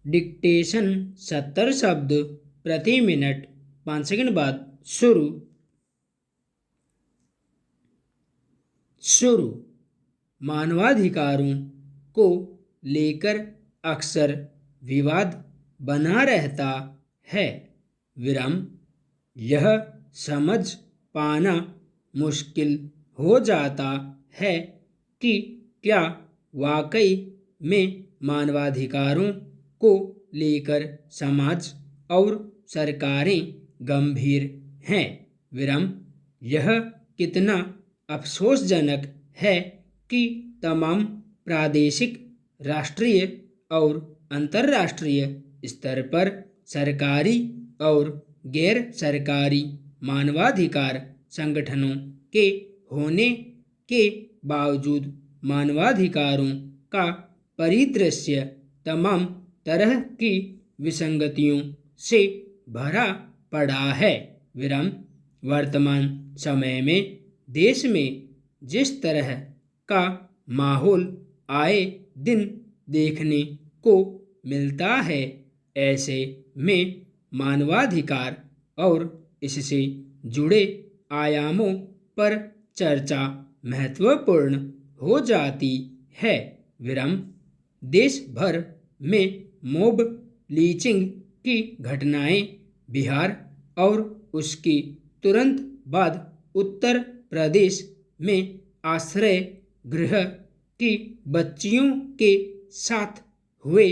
Dictation 70 शब्द प्रति minute. 5 second बाद शुरू। शुरू। मानवाधिकारों को लेकर अक्सर विवाद बना रहता है। विराम। यह समझ पाना मुश्किल हो जाता है कि क्या वाकई में मानवाधिकारों को लेकर समाज और सरकारें गंभीर हैं। विराम। यह कितना अफसोसजनक है कि तमाम प्रादेशिक, राष्ट्रीय और अंतर्राष्ट्रीय स्तर पर सरकारी और गैर सरकारी मानवाधिकार संगठनों के होने के बावजूद मानवाधिकारों का परिदृश्य तमाम तरह की विसंगतियों से भरा पड़ा है। विराम। वर्तमान समय में देश में जिस तरह का माहौल आए दिन देखने को मिलता है, ऐसे में मानवाधिकार और इससे जुड़े आयामों पर चर्चा महत्वपूर्ण हो जाती है। विराम। देश भर में मॉब लिंचिंग की घटनाएं बिहार और उसके तुरंत बाद उत्तर प्रदेश में आश्रय गृह की बच्चियों के साथ हुए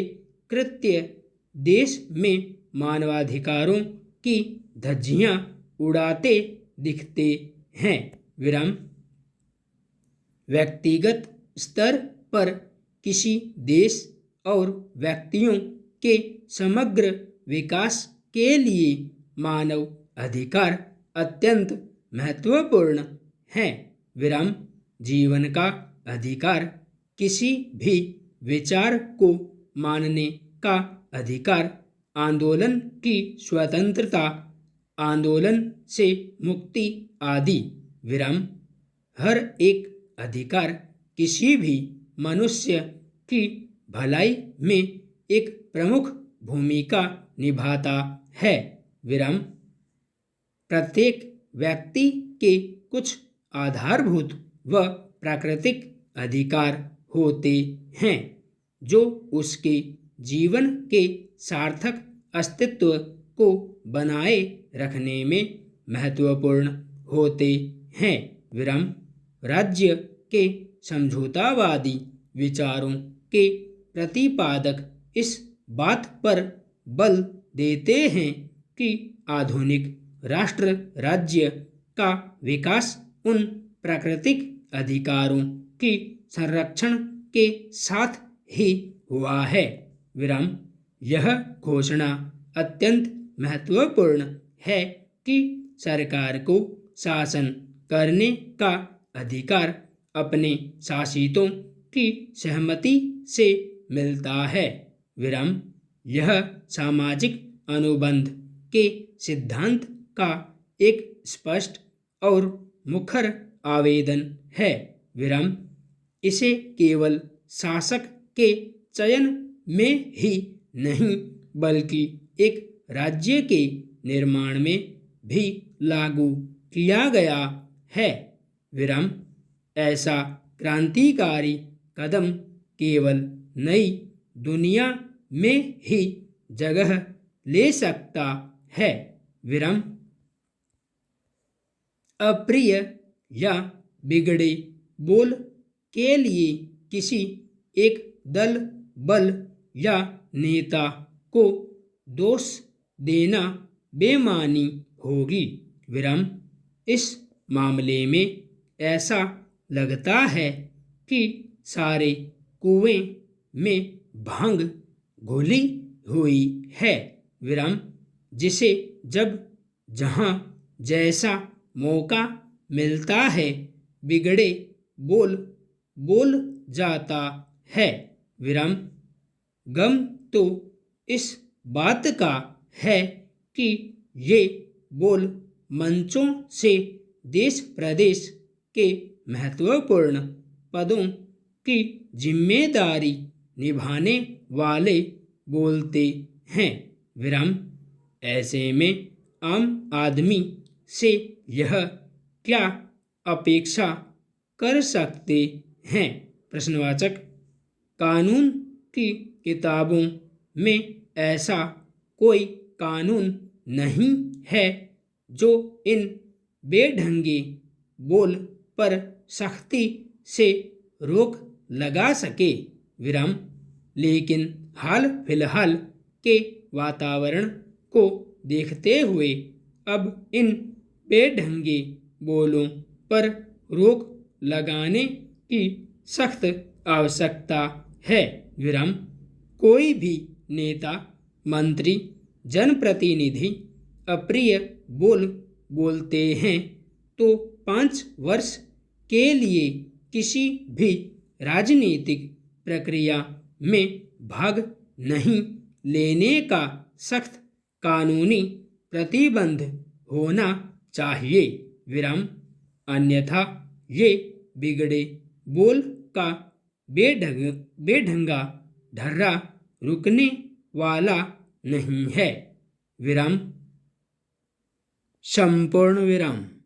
कृत्य देश में मानवाधिकारों की धज्जियां उड़ाते दिखते हैं। विराम। व्यक्तिगत स्तर पर किसी देश और व्यक्तियों के समग्र विकास के लिए मानव अधिकार अत्यंत महत्वपूर्ण हैं। विराम। जीवन का अधिकार, किसी भी विचार को मानने का अधिकार, आंदोलन की स्वतंत्रता, आंदोलन से मुक्ति आदि। विराम। हर एक अधिकार किसी भी मनुष्य की भलाई में एक प्रमुख भूमिका निभाता है। विराम। प्रत्येक व्यक्ति के कुछ आधारभूत व प्राकृतिक अधिकार होते हैं जो उसके जीवन के सार्थक अस्तित्व को बनाए रखने में महत्वपूर्ण होते हैं। विराम। राज्य के समझौतावादी विचारों के प्रतिपादक इस बात पर बल देते हैं कि आधुनिक राष्ट्र राज्य का विकास उन प्राकृतिक अधिकारों की संरक्षण के साथ ही हुआ है। विराम। यह घोषणा अत्यंत महत्वपूर्ण है कि सरकार को शासन करने का अधिकार अपने शासितों की सहमति से मिलता है। विराम। यह सामाजिक अनुबंध के सिद्धांत का एक स्पष्ट और मुखर आवेदन है। विराम। इसे केवल शासक के चयन में ही नहीं बल्कि एक राज्य के निर्माण में भी लागू किया गया है। विराम। ऐसा क्रांतिकारी कदम केवल नई दुनिया में ही जगह ले सकता है। विराम। अप्रिय या बिगड़े बोल के लिए किसी एक दल, बल या नेता को दोष देना बेमानी होगी। विराम। इस मामले में ऐसा लगता है कि सारे कुएं में भांग घुली हुई है। विराम। जिसे जब जहां जैसा मौका मिलता है बिगड़े बोल बोल जाता है। विराम। गम तो इस बात का है कि ये बोल मंचों से देश प्रदेश के महत्वपूर्ण पदों की जिम्मेदारी निभाने वाले बोलते हैं। विराम। ऐसे में आम आदमी से यह क्या अपेक्षा कर सकते हैं? प्रश्नवाचक। कानून की किताबों में ऐसा कोई कानून नहीं है जो इन बेढंगे बोल पर सख्ती से रोक लगा सके। विराम। लेकिन हाल फिलहाल के वातावरण को देखते हुए अब इन बेढंगे बोलों पर रोक लगाने की सख्त आवश्यकता है। विराम। कोई भी नेता, मंत्री, जनप्रतिनिधि अप्रिय बोल बोलते हैं तो 5 वर्ष के लिए किसी भी राजनीतिक प्रक्रिया में भाग नहीं लेने का सख्त कानूनी प्रतिबंध होना चाहिए। विराम। अन्यथा ये बिगड़े बोल का बेढंगा ढर्रा रुकने वाला नहीं है। विराम। संपूर्ण विराम।